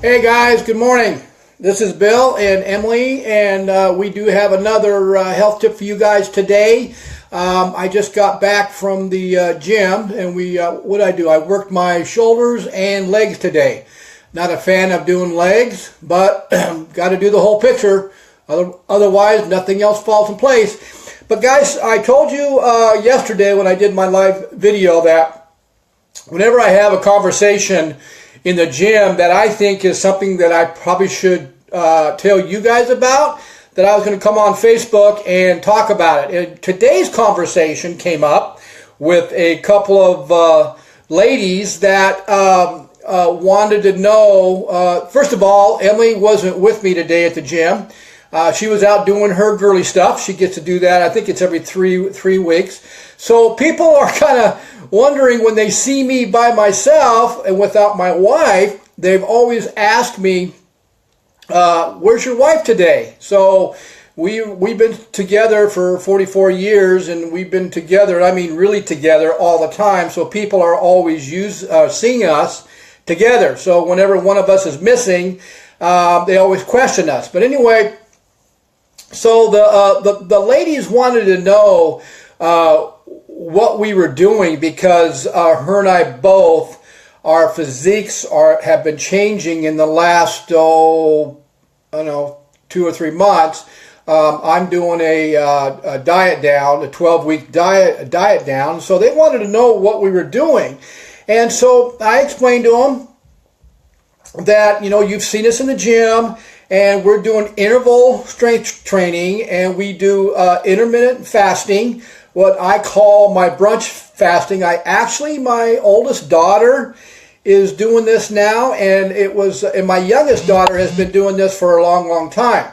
Hey guys, good morning. This is Bill and Emily, and we do have another health tip for you guys today. I just got back from the gym, and what I do? I worked my shoulders and legs today. Not a fan of doing legs, but got to do the whole picture. Otherwise, nothing else falls in place. But guys, I told you yesterday when I did my live video that whenever I have a conversation in the gym that I think is something that I probably should tell you guys about, that I was going to come on Facebook and talk about it. And today's conversation came up with a couple of ladies that wanted to know, first of all, Emily wasn't with me today at the gym. She was out doing her girly stuff. She gets to do that. I think it's every three weeks. So people are kind of wondering when they see me by myself and without my wife, they've always asked me, where's your wife today? So we've been together for 44 years, and we've been together, I mean really together all the time. So people are always seeing us together. So whenever one of us is missing, they always question us. But anyway, so the ladies wanted to know what we were doing, because her and I both, our physiques have been changing in the last, I don't know, 2 or 3 months. I'm doing a diet down, a 12-week diet down. So they wanted to know what we were doing. And so I explained to them that, you've seen us in the gym, and we're doing interval strength training, and we do intermittent fasting, what I call my brunch fasting. My oldest daughter is doing this now, and my youngest daughter has been doing this for a long time.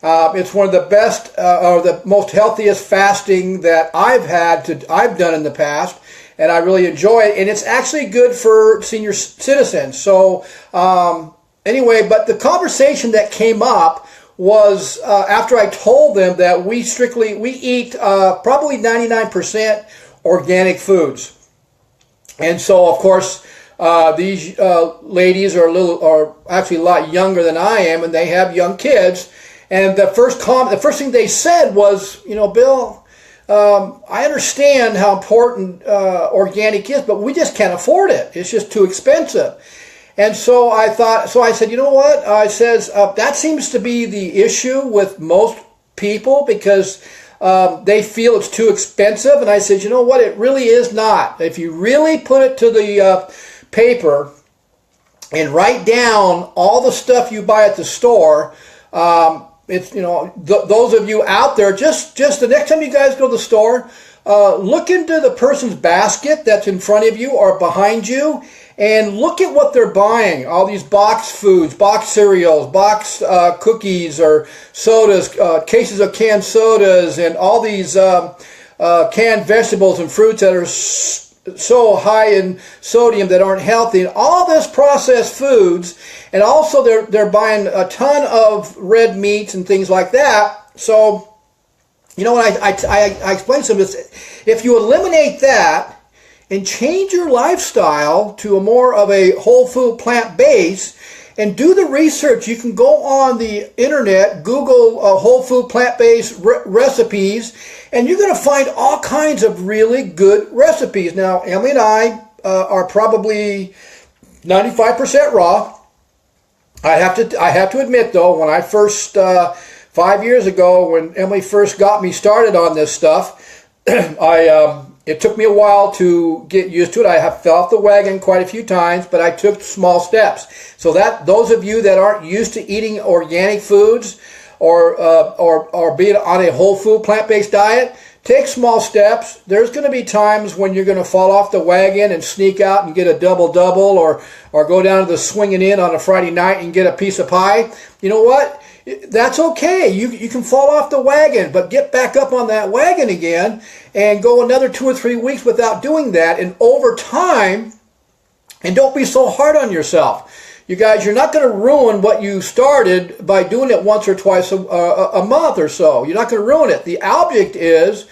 It's one of the best or the most healthiest fasting that I've done in the past, and I really enjoy it. And it's actually good for senior citizens. So anyway, but the conversation that came up was after I told them that we eat probably 99% organic foods. And so, of course, these ladies are actually a lot younger than I am, and they have young kids. And the first thing they said was, Bill, I understand how important organic is, but we just can't afford it. It's just too expensive. And so I said, you know what? I says, that seems to be the issue with most people, because they feel it's too expensive. And I said, you know what? It really is not. If you really put it to the paper and write down all the stuff you buy at the store, it's, those of you out there, just the next time you guys go to the store, look into the person's basket that's in front of you or behind you, and look at what they're buying. All these boxed foods, boxed cereals, boxed cookies or sodas, cases of canned sodas, and all these canned vegetables and fruits that are so high in sodium that aren't healthy, and all this processed foods. And also they're buying a ton of red meats and things like that. So, I explained to them, if you eliminate that and change your lifestyle to a more of a whole food plant base, and do the research. You can go on the internet, Google whole food plant-based recipes, and you're going to find all kinds of really good recipes. Now, Emily and I are probably 95% raw. I have to admit, though, when I first 5 years ago, when Emily first got me started on this stuff, it took me a while to get used to it. I have fell off the wagon quite a few times, but I took small steps. So that those of you that aren't used to eating organic foods or being on a whole food plant-based diet, take small steps. There's going to be times when you're going to fall off the wagon and sneak out and get a double-double, or go down to the Swinging Inn on a Friday night and get a piece of pie. You know what? That's okay. You can fall off the wagon, but get back up on that wagon again and go another 2 or 3 weeks without doing that. And over time, and don't be so hard on yourself. You guys, you're not going to ruin what you started by doing it once or twice a month or so. You're not going to ruin it. The object is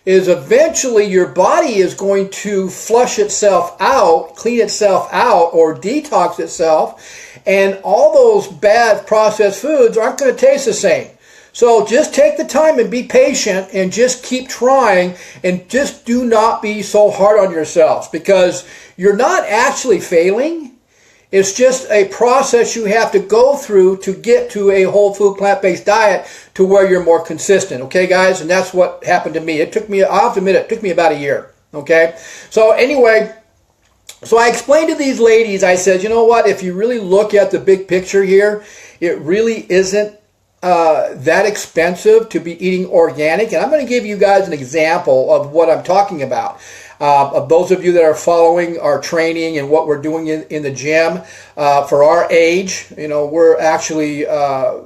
is eventually your body is going to flush itself out, clean itself out, or detox itself, and all those bad processed foods aren't going to taste the same. So just take the time and be patient and just keep trying, and just do not be so hard on yourselves, because you're not actually failing. It's just a process you have to go through to get to a whole food plant-based diet to where you're more consistent. Okay, guys? And that's what happened to me. It took me, I'll have to admit, it took me about a year. Okay? So anyway, so I explained to these ladies, I said, you know what? If you really look at the big picture here, it really isn't that expensive to be eating organic. And I'm going to give you guys an example of what I'm talking about. Of those of you that are following our training and what we're doing in the gym, for our age, you know, we're actually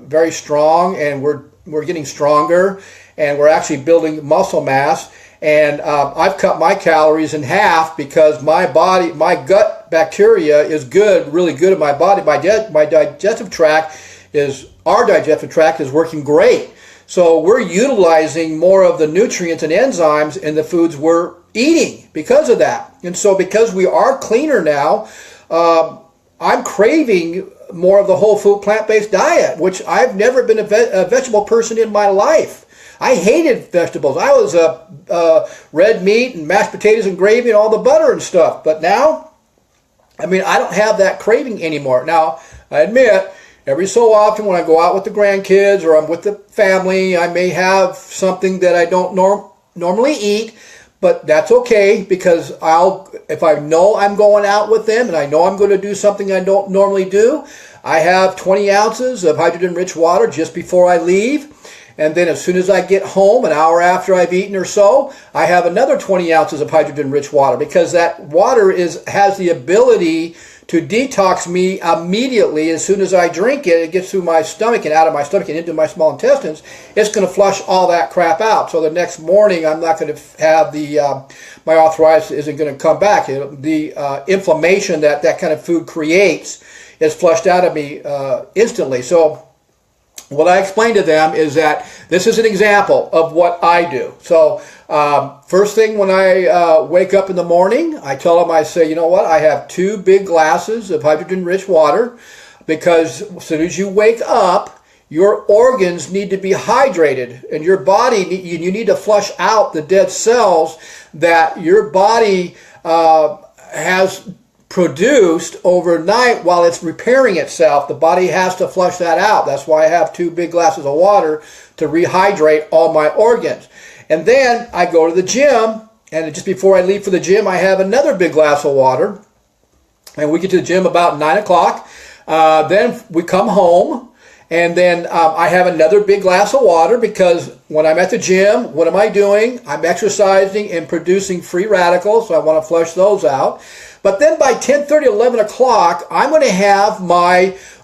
very strong, and we're getting stronger, and we're actually building muscle mass. And I've cut my calories in half because my gut bacteria is good, really good at my body. Our digestive tract is working great. So we're utilizing more of the nutrients and enzymes in the foods we're eating because of that. And so because we are cleaner now, I'm craving more of the whole food plant-based diet, which I've never been a vegetable person in my life. I hated vegetables. I was red meat and mashed potatoes and gravy and all the butter and stuff. But now, I mean, I don't have that craving anymore. Now, I admit, every so often when I go out with the grandkids or I'm with the family, I may have something that I don't normally eat, but that's okay, because if I know I'm going out with them and I know I'm going to do something I don't normally do, I have 20 ounces of hydrogen-rich water just before I leave. And then as soon as I get home, an hour after I've eaten or so, I have another 20 ounces of hydrogen-rich water, because that water has the ability to detox me immediately. As soon as I drink it, it gets through my stomach and out of my stomach and into my small intestines. It's going to flush all that crap out. So the next morning, I'm not going to have my arthritis isn't going to come back. The inflammation that kind of food creates is flushed out of me instantly. So what I explained to them is that this is an example of what I do. So first thing when I wake up in the morning, I tell them, I say, you know what, I have 2 big glasses of hydrogen-rich water, because as soon as you wake up, your organs need to be hydrated, and your body, you need to flush out the dead cells that your body has produced overnight while it's repairing itself. The body has to flush that out. That's why I have 2 big glasses of water to rehydrate all my organs. And then I go to the gym, and just before I leave for the gym, I have another big glass of water. And we get to the gym about 9 o'clock. Then we come home, and then I have another big glass of water, because when I'm at the gym, what am I doing? I'm exercising and producing free radicals, so I want to flush those out. But then by 10:30, 11 o'clock, I'm going to have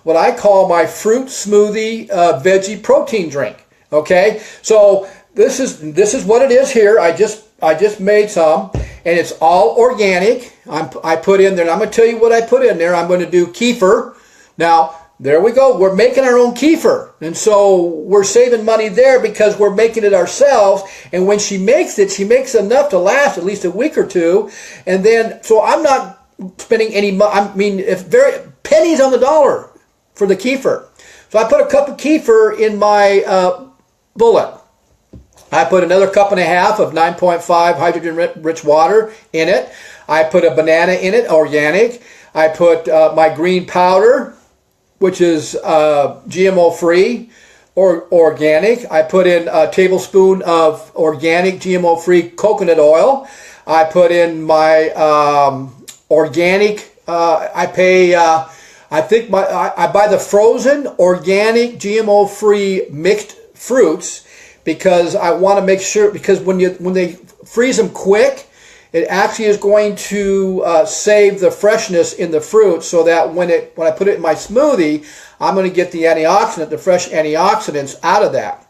what I call my fruit smoothie veggie protein drink. Okay, so this is what it is here. I just made some, and it's all organic. I put in there, and I'm going to tell you what I put in there. I'm going to do kefir. Now, there we go. We're making our own kefir. And so we're saving money there because we're making it ourselves. And when she makes it, she makes enough to last at least a week or two. And then, so I'm not spending any money. I mean, pennies on the dollar for the kefir. So I put a cup of kefir in my bullet. I put another cup and a half of 9.5 hydrogen-rich water in it. I put a banana in it, organic. I put my green powder, which is GMO-free or organic. I put in a tablespoon of organic GMO-free coconut oil. I put in my organic. I buy the frozen organic GMO-free mixed fruits, because I want to make sure, because when they freeze them quick, it actually is going to save the freshness in the fruit, so that when I put it in my smoothie, I'm going to get the antioxidant, the fresh antioxidants out of that.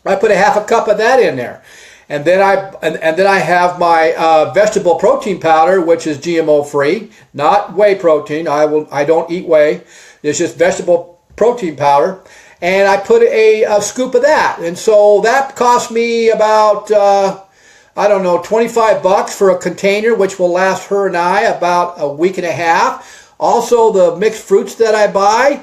I put a half a cup of that in there, and then I have my vegetable protein powder, which is GMO free, not whey protein. I don't eat whey. It's just vegetable protein powder, and I put a scoop of that, and so that cost me about I don't know, 25 bucks for a container, which will last her and I about a week and a half. Also, the mixed fruits that I buy,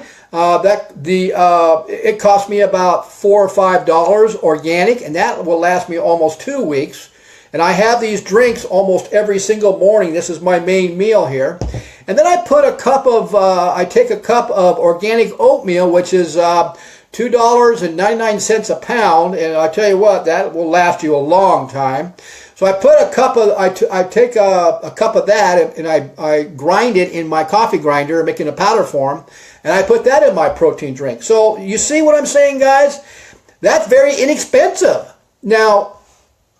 it costs me about $4 or $5 organic, and that will last me almost 2 weeks. And I have these drinks almost every single morning. This is my main meal here. And then I put I take a cup of organic oatmeal, which is $2.99 a pound, and I tell you what, that will last you a long time. So I put a cup of, I take a cup of that and I grind it in my coffee grinder, making a powder form, and I put that in my protein drink. So you see what I'm saying, guys? That's very inexpensive. Now,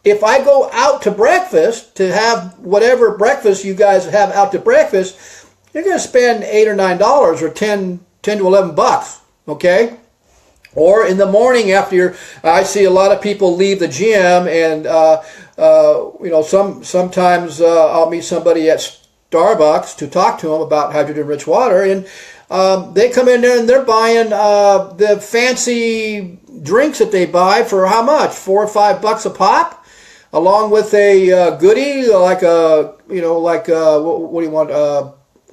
if I go out to breakfast to have whatever breakfast you guys have out to breakfast, you're going to spend $8 or $9 or 10 to 11 bucks, okay? Or in the morning after I see a lot of people leave the gym, and sometimes I'll meet somebody at Starbucks to talk to them about hydrogen-rich water, and they come in there and they're buying the fancy drinks that they buy for how much? $4 or $5 a pop, along with a goodie like what do you want?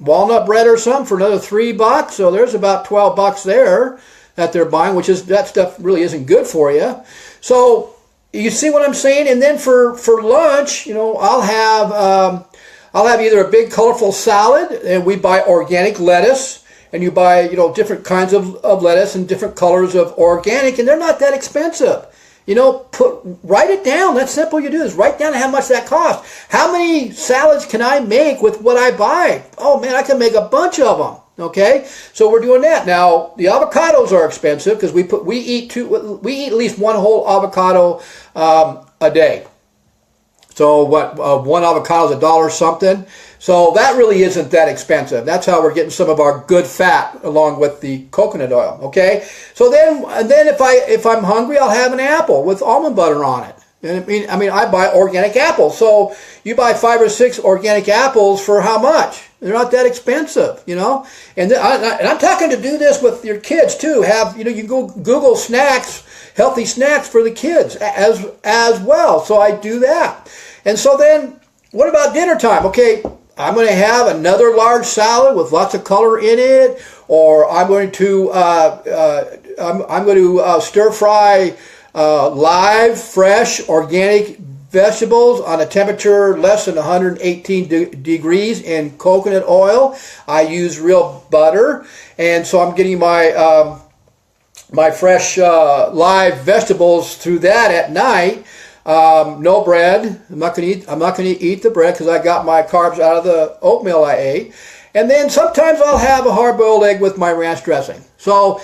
Walnut bread or something for another $3. So there's about $12 there that they're buying, that stuff really isn't good for you. So you see what I'm saying? And then for lunch, I'll have either a big colorful salad, and we buy organic lettuce, and you buy different kinds of lettuce and different colors of organic, and they're not that expensive. Write it down. That's simple. You do is write down how much that costs. How many salads can I make with what I buy? Oh man, I can make a bunch of them. Okay, so we're doing that. Now the avocados are expensive because we eat at least one whole avocado a day. So one avocado is $1 something. So that really isn't that expensive. That's how we're getting some of our good fat along with the coconut oil. Okay, so then if I'm hungry, I'll have an apple with almond butter on it. And I buy organic apples. So you buy 5 or 6 organic apples for how much? They're not that expensive, And I'm talking to do this with your kids too. You go Google snacks, healthy snacks for the kids as well. So I do that. And so then, what about dinner time? Okay, I'm going to have another large salad with lots of color in it, or I'm going to stir fry live, fresh, organic vegetables on a temperature less than 118 degrees in coconut oil. I use real butter, and so I'm getting my my fresh live vegetables through that at night. No bread. I'm not going to eat the bread because I got my carbs out of the oatmeal I ate. And then sometimes I'll have a hard-boiled egg with my ranch dressing. So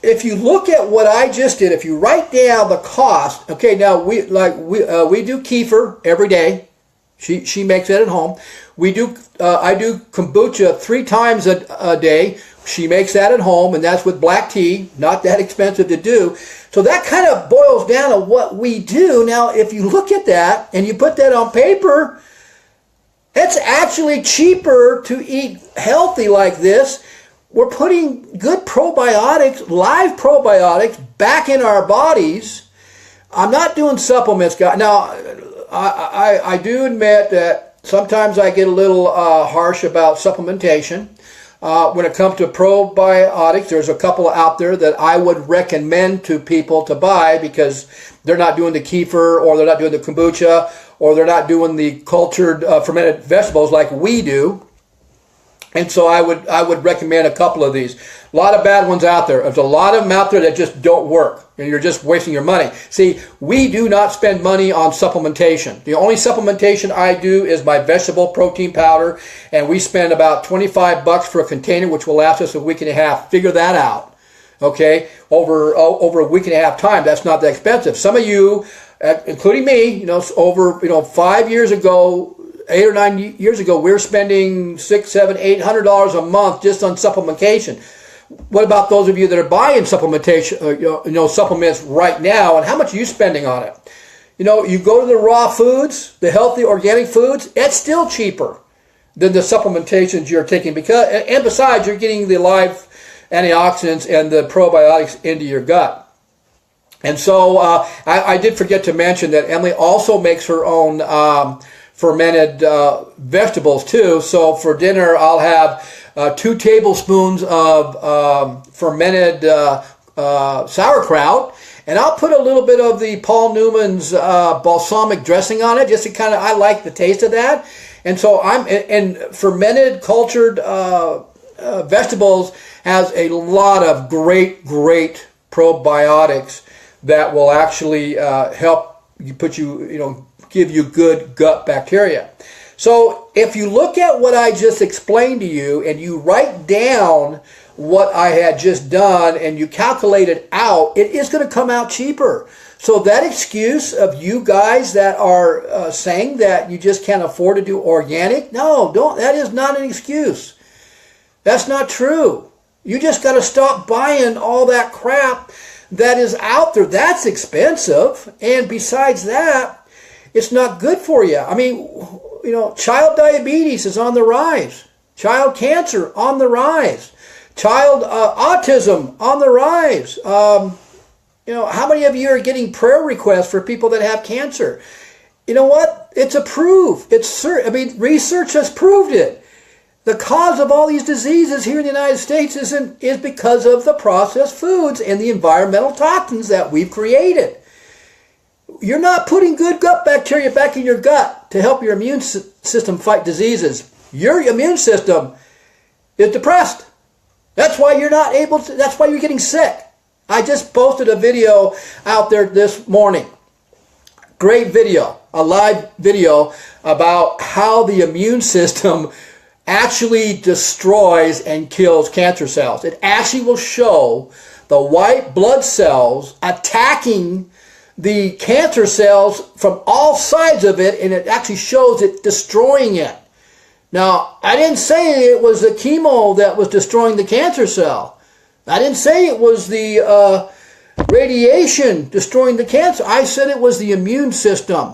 if you look at what I just did, if you write down the cost, okay, now we do kefir every day. She makes it at home. I do kombucha 3 times a day. She makes that at home, and that's with black tea. Not that expensive to do. So that kind of boils down to what we do. Now, if you look at that and you put that on paper, it's actually cheaper to eat healthy like this. We're putting good probiotics, live probiotics, back in our bodies. I'm not doing supplements, guys. Now, I do admit that sometimes I get a little harsh about supplementation. When it comes to probiotics, there's a couple out there that I would recommend to people to buy because they're not doing the kefir, or they're not doing the kombucha, or they're not doing the cultured fermented vegetables like we do. And so I would recommend a couple of these. A lot of bad ones out there. There's a lot of them out there that just don't work, and you're just wasting your money. See, we do not spend money on supplementation. The only supplementation I do is my vegetable protein powder, and we spend about $25 for a container, which will last us a week and a half. Figure that out, okay? Over a week and a half time, that's not that expensive. Some of you, including me, over 5 years ago, 8 or 9 years ago, we were spending $600, $700, $800 a month just on supplementation. What about those of you that are buying supplementation, supplements right now, and how much are you spending on it? You go to the raw foods, the healthy organic foods, it's still cheaper than the supplementations you're taking, and besides, you're getting the live antioxidants and the probiotics into your gut. And so I did forget to mention that Emily also makes her own fermented vegetables too. So for dinner, I'll have 2 tablespoons of fermented sauerkraut, and I'll put a little bit of the Paul Newman's balsamic dressing on it, just to kind of, I like the taste of that. And so and fermented cultured vegetables has a lot of great probiotics that will actually help you give you good gut bacteria. So if you look at what I just explained to you and you write down what I had just done and you calculate it out, it is going to come out cheaper. So that excuse of you guys that are saying that you just can't afford to do organic, no, that is not an excuse. That's not true. You just got to stop buying all that crap that is out there. That's expensive, and besides that, it's not good for you. I mean, child diabetes is on the rise, child cancer on the rise, child autism on the rise. How many of you are getting prayer requests for people that have cancer? You know what? It's approved. Research has proved it. The cause of all these diseases here in the United States is because of the processed foods and the environmental toxins that we've created. You're not putting good gut bacteria back in your gut to help your immune system fight diseases. Your immune system is depressed. That's why you're not able to, that's why you're getting sick. I just posted a video out there this morning. Great video, a live video about how the immune system actually destroys and kills cancer cells. It actually will show the white blood cells attacking the cancer cells from all sides of it, and it actually shows it destroying it. Now, I didn't say it was the chemo that was destroying the cancer cell. I didn't say it was the radiation destroying the cancer. I said it was the immune system.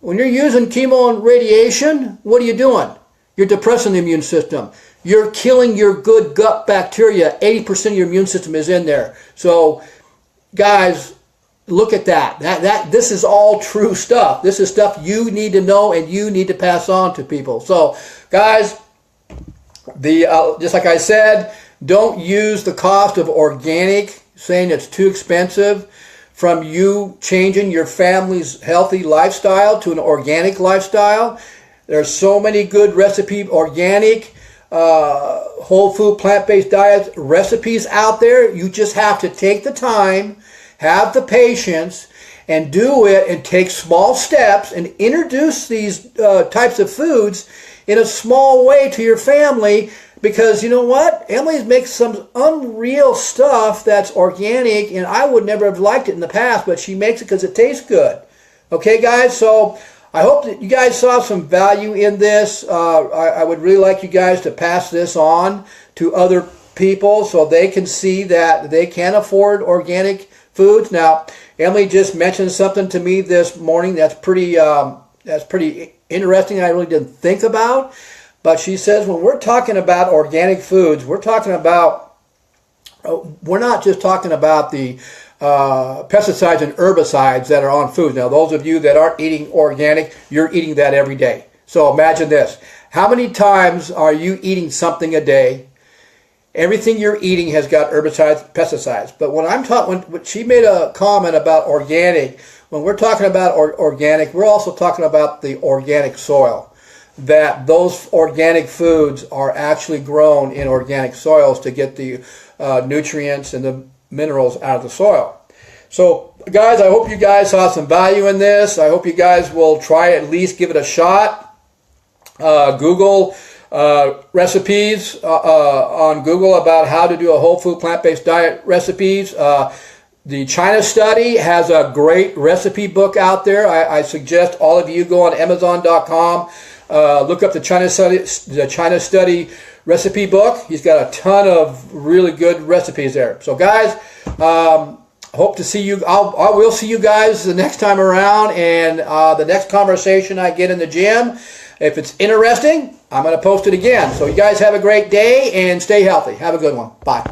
When you're using chemo and radiation, what are you doing? You're depressing the immune system. You're killing your good gut bacteria. 80% of your immune system is in there. So, guys, look at that. This is all true stuff. This is stuff you need to know and you need to pass on to people. So, guys, just like I said, don't use the cost of organic, saying it's too expensive, from you changing your family's healthy lifestyle to an organic lifestyle. There's so many good organic, whole food, plant-based diet recipes out there. You just have to take the time, have the patience, and do it, and take small steps and introduce these types of foods in a small way to your family. Because you know what? Emily makes some unreal stuff that's organic, and I would never have liked it in the past, but she makes it because it tastes good. Okay, guys? So I hope that you guys saw some value in this. I would really like you guys to pass this on to other people so they can see that they can afford organic foods. Now, Emily just mentioned something to me this morning that's pretty interesting. I really didn't think about. But she says when we're talking about organic foods, we're not just talking about the pesticides and herbicides that are on food. Now, those of you that aren't eating organic, you're eating that every day. So imagine this. How many times are you eating something a day? Everything you're eating has got herbicides, pesticides. But when she made a comment about organic, when we're talking about organic, we're also talking about the organic soil. That those organic foods are actually grown in organic soils to get the nutrients and the minerals out of the soil. So, guys, I hope you guys saw some value in this. I hope you guys will try at least give it a shot. Google recipes on Google about how to do a whole food plant-based diet recipes. The China Study has a great recipe book out there. I suggest all of you go on Amazon.com. Look up the China Study recipe book. He's got a ton of really good recipes there. So, guys, hope to see you. I will see you guys the next time around, and the next conversation I get in the gym. If it's interesting, I'm going to post it again. So, you guys have a great day and stay healthy. Have a good one. Bye.